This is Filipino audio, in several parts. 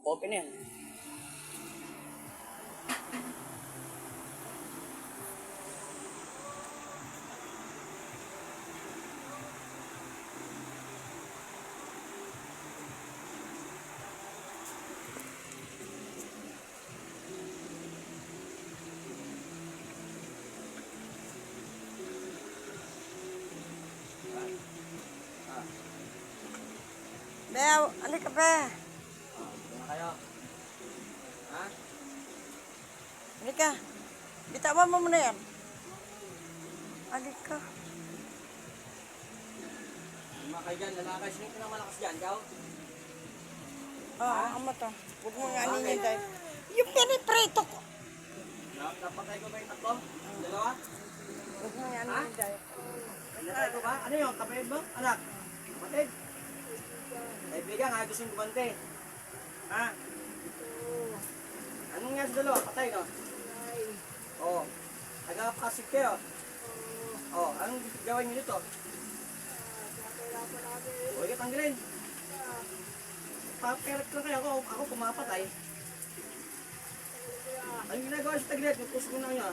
Open yan. Be, halika be. Ito na kayo. Ha? Halika. Bitawan mo muna yan. Halika. Mga kayo dyan, lalakay. Sino yung pinamalakas dyan? Ikaw? Ama to. Huwag mo nga anin yan dahil. Yung piniprito ko. Napatay ko ba yung tatlo? Dalawa? Huwag mo nga anin yan dahil. Napatay ko ba? Ano yun? Kapatid mo? Anak? Kapatid? Kaibigan, ha? Gusto yung gumante. Ha? Anong nga sa dalawa? Patay, no? Oo. Nagkakapasig kayo. Oo. Anong gawin nyo dito? Huwag ka tanggalin. Paperap lang kayo. Ako pumapatay. Anong ginagawa sa taglit? Yung puso ko na nyo.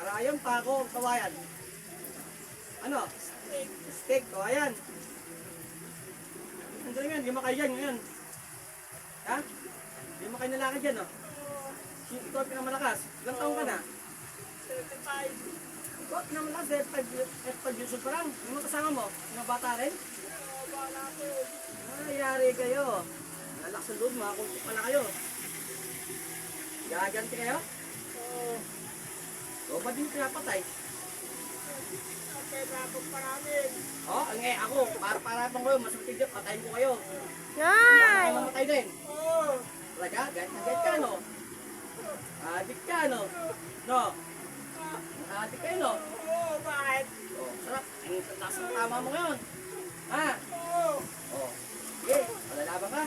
Arayan pa ako, kawayan. Ano? Steak, kawayan. Andun yan, lima kayo dyan ngayon. Ha? Lima kayo nalaki dyan, no? Ikaw ang pinamalakas. Ilang taong ka na? 35. Ikaw ang pinamalakas, F5 Yusuf pa lang. Yung mga kasama mo, mga bata rin? Yari kayo. Nalakas ang loob, makakultok pala kayo. Gaganti kayo? O, ba't yung pinapatay? Ang ako, para pang kayo, mas matigyan, patayin ko kayo. Yan! Mamatay din. Talaga, gahit ka, no? Adik ka, no? No? Adik kayo, no? Bakit? Sarap. Ang taas ng tama mo ngayon. Ha? Sige, malalaban ka?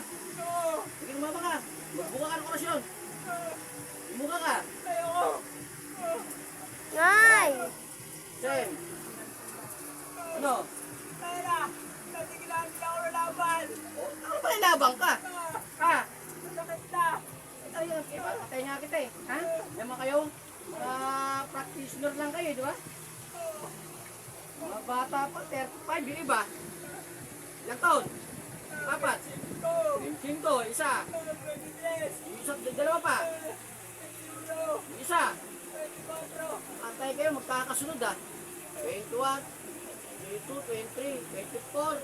Sige, lumaba ka. Magbuka ka ng orasyon. Imuka ka. Nay! Sen. Ano? Ano ba nilabang ka? Ha? Ayun, patay nga kita eh. Ha? Naman kayo, practitioner lang kayo, di ba? Mga bata pa, 35, yung iba. Ilang taon? 4. 5, isa. Yung isa, dalawa pa. Yung isa. Patay kayo, magkakasunod ah. 21, 22, 23, 24.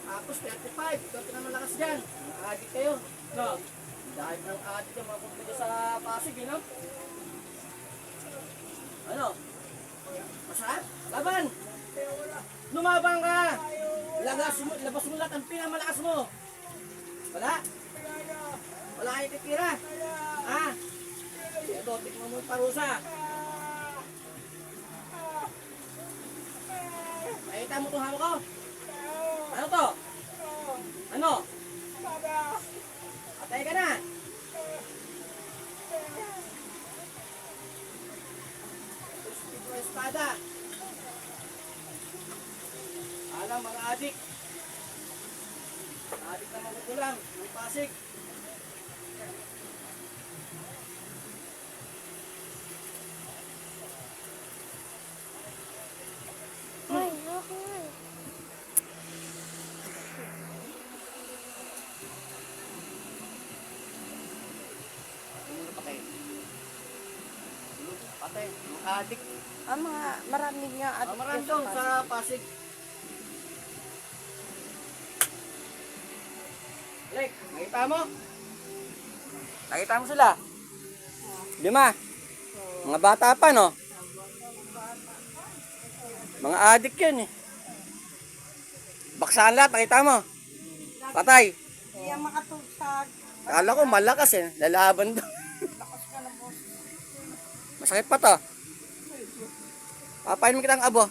Tapos 35, ikaw pinamalakas dyan. Adik kayo. No? Dahil ng adik yung mga kumpulo sa Pasig, yun no? Ano? Masarap? Laban! Lumabang ka! Labas mo lahat ang pinamalakas mo! Wala? Wala kayo titira? Ha? Ito, tikman mo yung parusa. Nakita mo itong hawak ko? Ano to? Ano? Patay ka na! Gusto ko espada. Alam mga adik. Adik na magugulang ng Pasig. Ay, okay. Patay. Patay. Mga adik. Mga maraming nga at Marami doon sa Pasig. Lek, nakita mo? Nakita mo sila? 5. Mga bata pa, no? Mga adik yan eh. Baksahan lahat, nakita mo? Patay. Hindi yan makatugsag. Akala ko malakas eh. Lalaban doon. Lakas ka na, boss. Masakit pa to. Papain mo kitang abo.